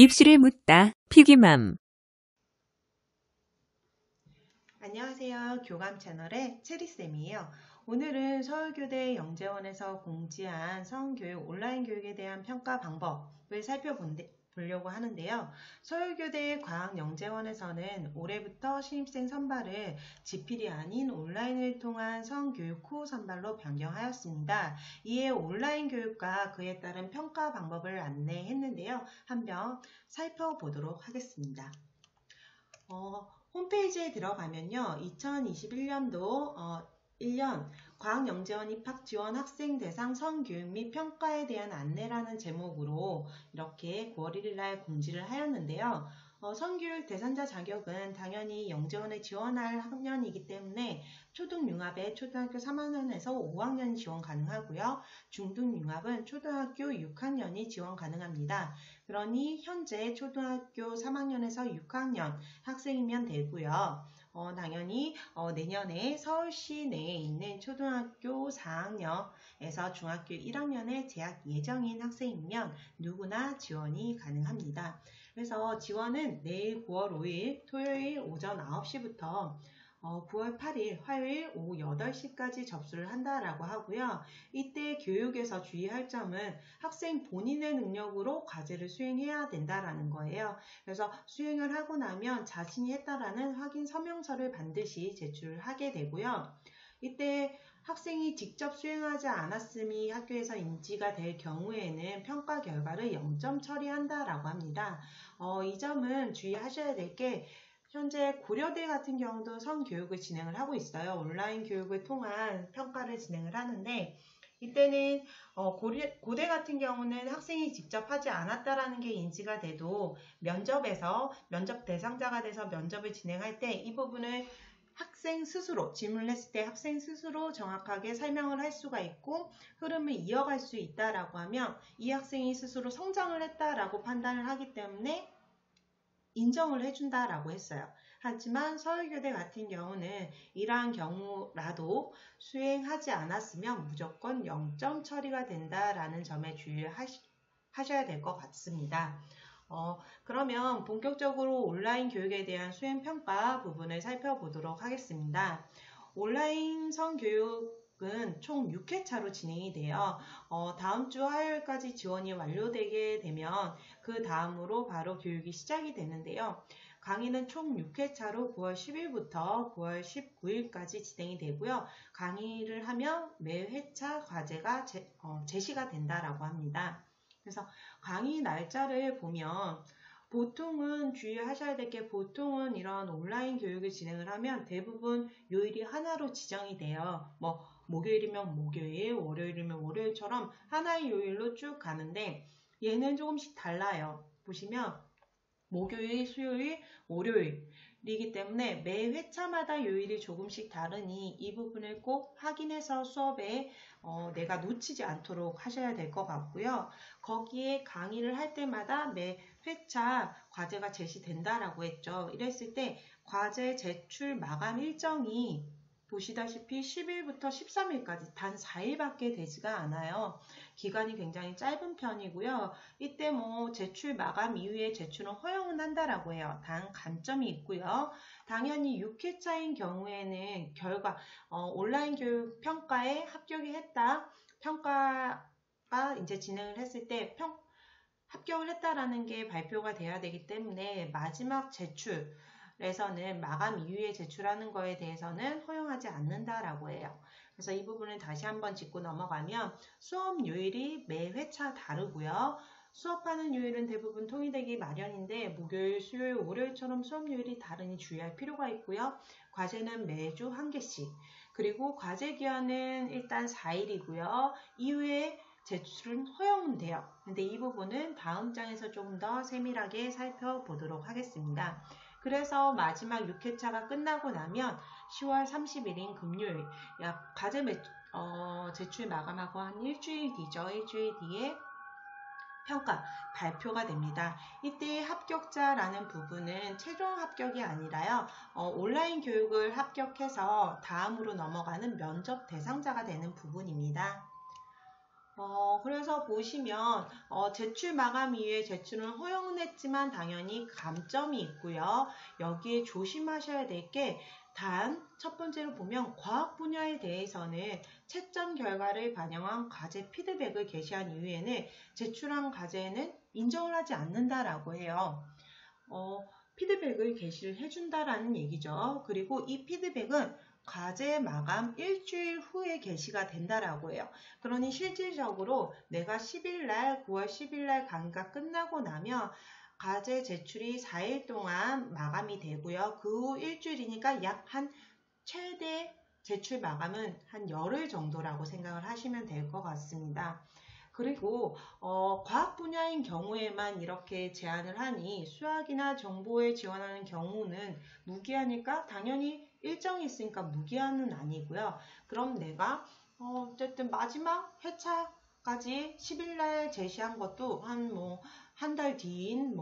입술에 묻다 피기맘. 안녕하세요. 교감 채널의 체리쌤이에요. 오늘은 서울교대 영재원에서 공지한 성교육 온라인 교육에 대한 평가 방법을 살펴보려고 하는데요. 서울교대 과학영재원에서는 올해부터 신입생 선발을 지필이 아닌 온라인을 통한 성교육 후 선발로 변경하였습니다. 이에 온라인 교육과 그에 따른 평가 방법을 안내했는데요. 한번 살펴보도록 하겠습니다. 홈페이지에 들어가면요. 2021년도 1년 과학영재원 입학 지원 학생 대상 성교육 및 평가에 대한 안내라는 제목으로 이렇게 9월 1일 날 공지를 하였는데요. 성교육 대상자 자격은 당연히 영재원에 지원할 학년이기 때문에 초등융합에 초등학교 3학년에서 5학년이 지원 가능하고요. 중등융합은 초등학교 6학년이 지원 가능합니다. 그러니 현재 초등학교 3학년에서 6학년 학생이면 되고요. 당연히 내년에 서울시 내에 있는 초등학교 4학년에서 중학교 1학년에 재학 예정인 학생이면 누구나 지원이 가능합니다. 그래서 지원은 내일 9월 5일 토요일 오전 9시부터 9월 8일 화요일 오후 8시까지 접수를 한다라고 하고요. 이때 교육에서 주의할 점은 학생 본인의 능력으로 과제를 수행해야 된다라는 거예요. 그래서 수행을 하고 나면 자신이 했다라는 확인 서명서를 반드시 제출을 하게 되고요. 이때 학생이 직접 수행하지 않았음이 학교에서 인지가 될 경우에는 평가 결과를 0점 처리한다라고 합니다. 이 점은 주의하셔야 될 게 현재 고려대 같은 경우도 성교육을 진행을 하고 있어요. 온라인 교육을 통한 평가를 진행을 하는데 이때는 고대 같은 경우는 학생이 직접 하지 않았다라는 게 인지가 돼도 면접에서 면접 대상자가 돼서 면접을 진행할 때 이 부분을 학생 스스로 질문을 했을 때 학생 스스로 정확하게 설명을 할 수가 있고 흐름을 이어갈 수 있다라고 하면 이 학생이 스스로 성장을 했다라고 판단을 하기 때문에 인정을 해준다라고 했어요. 하지만 서울교대 같은 경우는 이러한 경우라도 수행하지 않았으면 무조건 0점 처리가 된다라는 점에 주의하셔야 될 것 같습니다. 그러면 본격적으로 온라인 교육에 대한 수행평가 부분을 살펴보도록 하겠습니다. 온라인 성교육은 총 6회차로 진행이 돼요. 다음 주 화요일까지 지원이 완료되게 되면 그 다음으로 바로 교육이 시작이 되는데요. 강의는 총 6회차로 9월 10일부터 9월 19일까지 진행이 되고요. 강의를 하면 매 회차 과제가 제시가 된다라고 합니다. 그래서 강의 날짜를 보면 보통은 주의하셔야 될 게 보통은 이런 온라인 교육을 진행을 하면 대부분 요일이 하나로 지정이 돼요. 목요일이면 목요일, 월요일이면 월요일처럼 하나의 요일로 쭉 가는데 얘는 조금씩 달라요. 보시면 목요일, 수요일, 월요일이기 때문에 매 회차마다 요일이 조금씩 다르니 이 부분을 꼭 확인해서 수업에 내가 놓치지 않도록 하셔야 될 것 같고요. 거기에 강의를 할 때마다 매 회차 과제가 제시된다라고 했죠. 이랬을 때 과제 제출 마감 일정이 보시다시피 10일부터 13일까지 단 4일밖에 되지가 않아요. 기간이 굉장히 짧은 편이고요. 이때 제출 마감 이후에 제출은 허용은 한다라고 해요. 단 감점이 있고요. 당연히 6회차인 경우에는 결과 온라인 교육 평가에 합격이 했다. 평가가 이제 진행을 했을 때 합격을 했다라는 게 발표가 돼야 되기 때문에 마지막 제출에서는 마감 이후에 제출하는 거에 대해서는 허용하지 않는다라고 해요. 그래서 이 부분을 다시 한번 짚고 넘어가면 수업 요일이 매 회차 다르고요. 수업하는 요일은 대부분 통일되기 마련인데 목요일, 수요일, 월요일처럼 수업 요일이 다르니 주의할 필요가 있고요. 과제는 매주 한 개씩. 그리고 과제 기한은 일단 4일이고요. 이후에 제출은 허용은 돼요. 근데 이 부분은 다음 장에서 조금 더 세밀하게 살펴보도록 하겠습니다. 그래서 마지막 6회차가 끝나고 나면 10월 30일인 금요일 과제 제출 마감하고 한 일주일 뒤죠. 일주일 뒤에 평가 발표가 됩니다. 이때 합격자라는 부분은 최종 합격이 아니라요. 온라인 교육을 합격해서 다음으로 넘어가는 면접 대상자가 되는 부분입니다. 그래서 보시면 제출 마감 이후에 제출은 허용은 했지만 당연히 감점이 있고요. 여기에 조심하셔야 될 게 첫 번째로 보면 과학 분야에 대해서는 채점 결과를 반영한 과제 피드백을 게시한 이후에는 제출한 과제는 인정을 하지 않는다라고 해요. 피드백을 게시를 해준다라는 얘기죠. 그리고 이 피드백은 과제 마감 일주일 후에 게시가 된다라고 해요. 그러니 실질적으로 내가 9월 10일 날 강의가 끝나고 나면 과제 제출이 4일 동안 마감이 되고요. 그 후 일주일이니까 약 한 최대 제출 마감은 한 열흘 정도라고 생각을 하시면 될 것 같습니다. 그리고 과학 분야인 경우에만 이렇게 제한을 하니 수학이나 정보에 지원하는 경우는 무기하니까 당연히 일정이 있으니까 무기한은 아니고요. 그럼 내가 어쨌든 마지막 회차까지 10일 날 제시한 것도 한 달 뒤인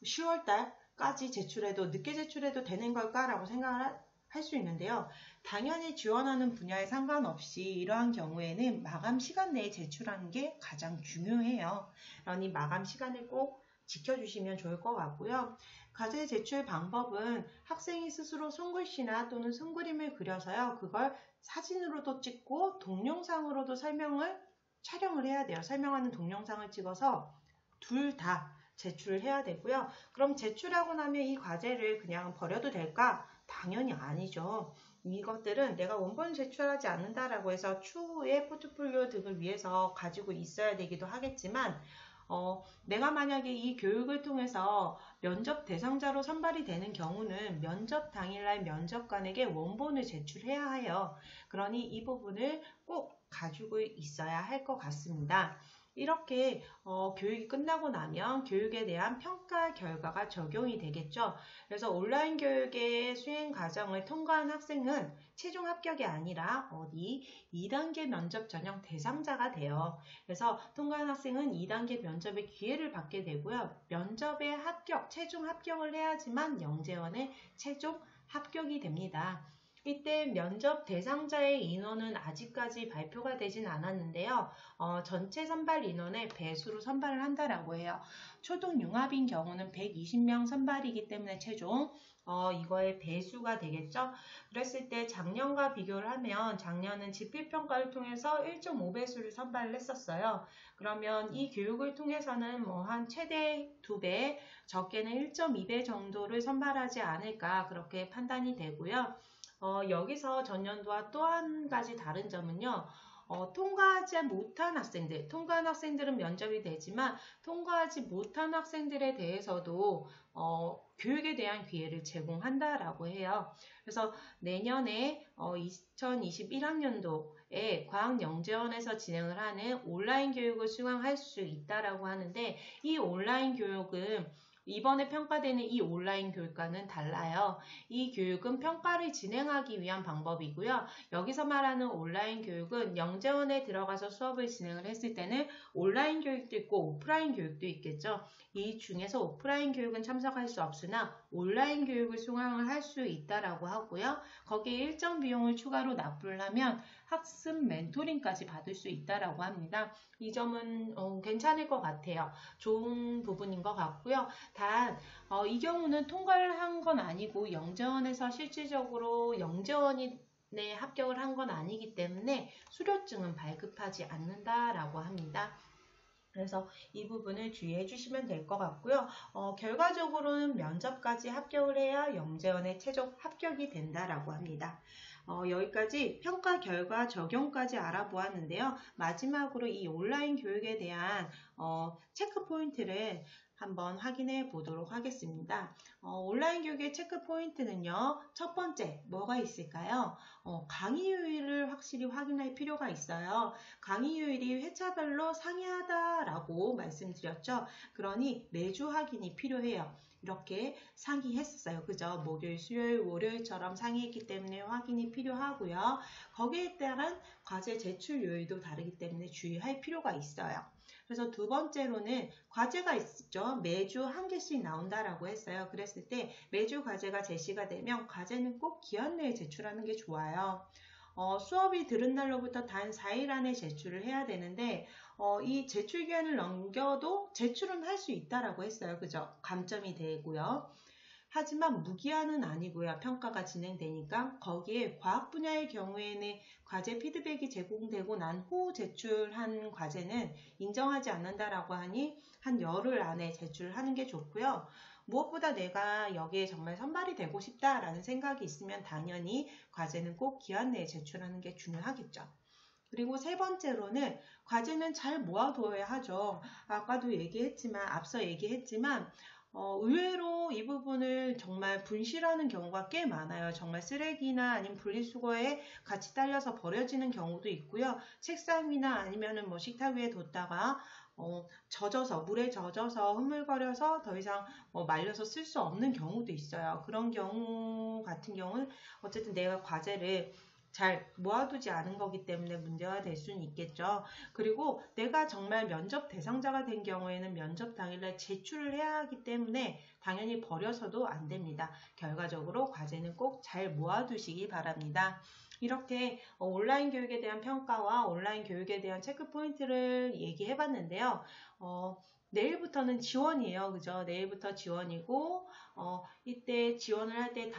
10월 달까지 제출해도 늦게 제출해도 되는 걸까라고 생각을 할 수 있는데요. 당연히 지원하는 분야에 상관없이 이러한 경우에는 마감 시간 내에 제출하는 게 가장 중요해요. 그러니 마감 시간을 꼭 지켜주시면 좋을 것 같고요. 과제 제출 방법은 학생이 스스로 손글씨나 또는 손그림을 그려서요. 그걸 사진으로도 찍고 동영상으로도 촬영을 해야 돼요. 설명하는 동영상을 찍어서 둘 다 제출을 해야 되고요. 그럼 제출하고 나면 이 과제를 그냥 버려도 될까? 당연히 아니죠. 이것들은 내가 원본 제출하지 않는다라고 해서 추후에 포트폴리오 등을 위해서 가지고 있어야 되기도 하겠지만 내가 만약에 이 교육을 통해서 면접 대상자로 선발이 되는 경우는 면접 당일날 면접관에게 원본을 제출해야 해요. 그러니 이 부분을 꼭 가지고 있어야 할 것 같습니다. 이렇게 교육이 끝나고 나면 교육에 대한 평가 결과가 적용이 되겠죠. 그래서 온라인 교육의 수행 과정을 통과한 학생은 최종 합격이 아니라 2단계 면접 전형 대상자가 돼요. 그래서 통과한 학생은 2단계 면접의 기회를 받게 되고요. 면접에 최종 합격을 해야지만 영재원의 최종 합격이 됩니다. 이때 면접 대상자의 인원은 아직까지 발표가 되진 않았는데요. 전체 선발 인원의 배수로 선발을 한다라고 해요. 초등 융합인 경우는 120명 선발이기 때문에 최종 이거의 배수가 되겠죠. 그랬을 때 작년과 비교를 하면 작년은 지필평가를 통해서 1.5배수를 선발을 했었어요. 그러면 이 교육을 통해서는 한 최대 2배, 적게는 1.2배 정도를 선발하지 않을까 그렇게 판단이 되고요. 여기서 전년도와 또 한 가지 다른 점은요. 통과하지 못한 통과한 학생들은 면접이 되지만 통과하지 못한 학생들에 대해서도 교육에 대한 기회를 제공한다라고 해요. 그래서 내년에 2021학년도에 과학영재원에서 진행을 하는 온라인 교육을 수강할 수 있다라고 하는데 이 온라인 교육은 이번에 평가되는 이 온라인 교육과는 달라요. 이 교육은 평가를 진행하기 위한 방법이고요. 여기서 말하는 온라인 교육은 영재원에 들어가서 수업을 진행을 했을 때는 온라인 교육도 있고 오프라인 교육도 있겠죠. 이 중에서 오프라인 교육은 참석할 수 없으나 온라인 교육을 수강을 할 수 있다라고 하고요. 거기에 일정 비용을 추가로 납부를 하면 학습 멘토링까지 받을 수 있다라고 합니다. 이 점은 괜찮을 것 같아요. 좋은 부분인 것 같고요. 단 이 경우는 통과를 한 건 아니고 영재원에서 실질적으로 영재원에 합격을 한 건 아니기 때문에 수료증은 발급하지 않는다라고 합니다. 그래서 이 부분을 주의해 주시면 될 것 같고요. 결과적으로는 면접까지 합격을 해야 영재원의 최종 합격이 된다라고 합니다. 여기까지 평가 결과 적용까지 알아보았는데요. 마지막으로 이 온라인 교육에 대한 체크 포인트를 한번 확인해 보도록 하겠습니다. 온라인 교육의 체크 포인트는요. 첫 번째, 뭐가 있을까요? 강의효율을 확실히 확인할 필요가 있어요. 강의효율이 회차별로 상이하다라고 말씀드렸죠. 그러니 매주 확인이 필요해요. 이렇게 상이했었어요. 그죠? 목요일, 수요일, 월요일처럼 상이했기 때문에 확인이 필요하고요. 거기에 따른 과제 제출 요일도 다르기 때문에 주의할 필요가 있어요. 그래서 두 번째로는 과제가 있죠. 매주 한 개씩 나온다라고 했어요. 그랬을 때 매주 과제가 제시가 되면 과제는 꼭 기한 내에 제출하는 게 좋아요. 수업이 들은 날로부터 단 4일 안에 제출을 해야 되는데 이 제출 기한을 넘겨도 제출은 할 수 있다라고 했어요. 그죠? 감점이 되고요. 하지만 무기한은 아니고요. 평가가 진행되니까 거기에 과학 분야의 경우에는 과제 피드백이 제공되고 난 후 제출한 과제는 인정하지 않는다라고 하니 한 열흘 안에 제출하는 게 좋고요. 무엇보다 내가 여기에 정말 선발이 되고 싶다라는 생각이 있으면 당연히 과제는 꼭 기한 내에 제출하는 게 중요하겠죠. 그리고 세 번째로는 과제는 잘 모아두어야 하죠. 아까도 앞서 얘기했지만 의외로 이 부분을 정말 분실하는 경우가 꽤 많아요. 정말 쓰레기나 아니면 분리수거에 같이 딸려서 버려지는 경우도 있고요. 책상 위나 아니면은 뭐 식탁 위에 뒀다가 물에 젖어서 흐물거려서 더 이상 말려서 쓸 수 없는 경우도 있어요. 그런 경우 같은 경우는 어쨌든 내가 과제를 잘 모아두지 않은 거기 때문에 문제가 될 수는 있겠죠. 그리고 내가 정말 면접 대상자가 된 경우에는 면접 당일날 제출을 해야 하기 때문에 당연히 버려서도 안 됩니다. 결과적으로 과제는 꼭 잘 모아두시기 바랍니다. 이렇게 온라인 교육에 대한 평가와 온라인 교육에 대한 체크 포인트를 얘기해 봤는데요. 내일부터는 지원이에요. 그죠? 내일부터 지원이고, 이때 지원을 할 때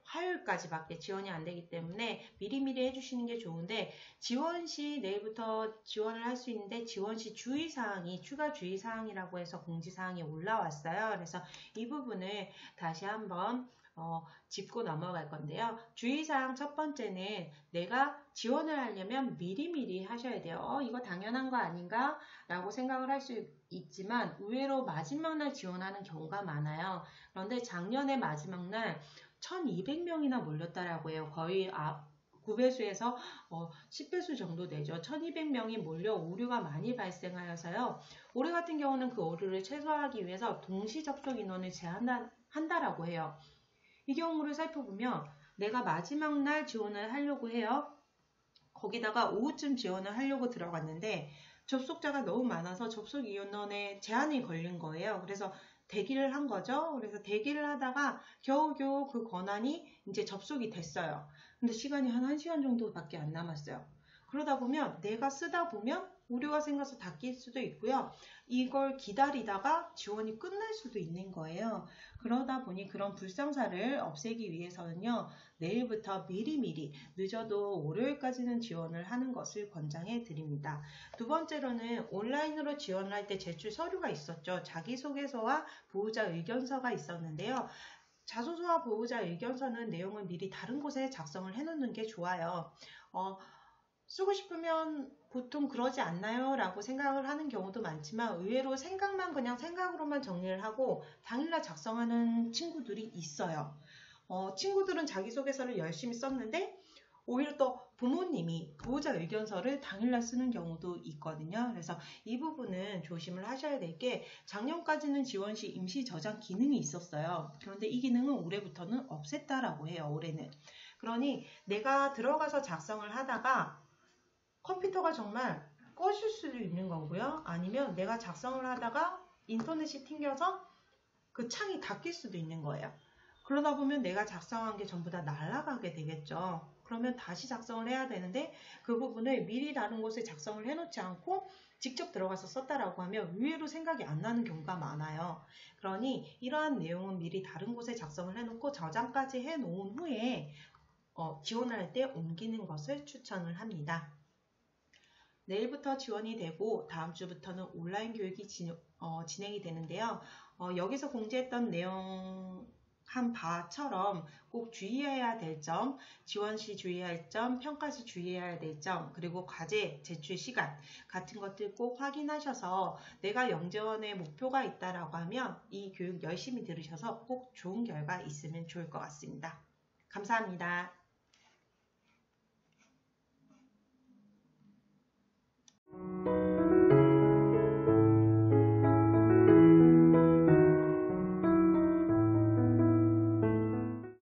화요일까지밖에 지원이 안 되기 때문에 미리미리 해주시는 게 좋은데, 지원 시 내일부터 지원을 할 수 있는데 지원 시 주의사항이 추가 주의사항이라고 해서 공지사항이 올라왔어요. 그래서 이 부분을 다시 한번 짚고 넘어갈 건데요. 주의사항 첫 번째는 내가 지원을 하려면 미리미리 하셔야 돼요. 이거 당연한 거 아닌가? 라고 생각을 할 수 있지만 의외로 마지막 날 지원하는 경우가 많아요. 그런데 작년에 마지막 날 1200명이나 몰렸다라고 해요. 거의 9배수에서 10배수 정도 되죠. 1200명이 몰려 오류가 많이 발생하여서요. 올해 같은 경우는 그 오류를 최소화하기 위해서 동시 접속 인원을 제한한다라고 해요. 이 경우를 살펴보면 내가 마지막 날 지원을 하려고 해요. 거기다가 오후쯤 지원을 하려고 들어갔는데 접속자가 너무 많아서 접속 인원에 제한이 걸린 거예요. 그래서 대기를 한 거죠. 그래서 대기를 하다가 겨우겨우 그 권한이 이제 접속이 됐어요. 근데 시간이 한 1시간 정도밖에 안 남았어요. 그러다 보면 내가 쓰다 보면 오류가 생겨서 닫힐 수도 있고요. 이걸 기다리다가 지원이 끝날 수도 있는 거예요. 그러다 보니 그런 불상사를 없애기 위해서는요. 내일부터 미리미리 늦어도 월요일까지는 지원을 하는 것을 권장해 드립니다. 두 번째로는 온라인으로 지원을 할 때 제출 서류가 있었죠. 자기소개서와 보호자 의견서가 있었는데요. 자소서와 보호자 의견서는 내용을 미리 다른 곳에 작성을 해놓는 게 좋아요. 쓰고 싶으면 보통 그러지 않나요? 라고 생각을 하는 경우도 많지만 의외로 그냥 생각으로만 정리를 하고 당일날 작성하는 친구들이 있어요. 친구들은 자기소개서를 열심히 썼는데 오히려 또 부모님이 보호자 의견서를 당일날 쓰는 경우도 있거든요. 그래서 이 부분은 조심을 하셔야 될 게 작년까지는 지원 시 임시 저장 기능이 있었어요. 그런데 이 기능은 올해부터는 없앴다라고 해요. 올해는. 그러니 내가 들어가서 작성을 하다가 컴퓨터가 정말 꺼질 수도 있는 거고요. 아니면 내가 작성을 하다가 인터넷이 튕겨서 그 창이 닫힐 수도 있는 거예요. 그러다 보면 내가 작성한 게 전부 다 날아가게 되겠죠. 그러면 다시 작성을 해야 되는데 그 부분을 미리 다른 곳에 작성을 해놓지 않고 직접 들어가서 썼다라고 하면 의외로 생각이 안 나는 경우가 많아요. 그러니 이러한 내용은 미리 다른 곳에 작성을 해놓고 저장까지 해놓은 후에 지원을 할 때 옮기는 것을 추천을 합니다. 내일부터 지원이 되고 다음 주부터는 온라인 교육이 진행이 되는데요. 여기서 공지했던 내용한 바처럼 꼭 주의해야 될 점, 지원 시 주의할 점, 평가 시 주의해야 될 점, 그리고 과제 제출 시간 같은 것들 꼭 확인하셔서 내가 영재원의 목표가 있다라고 하면 이 교육 열심히 들으셔서 꼭 좋은 결과 있으면 좋을 것 같습니다. 감사합니다.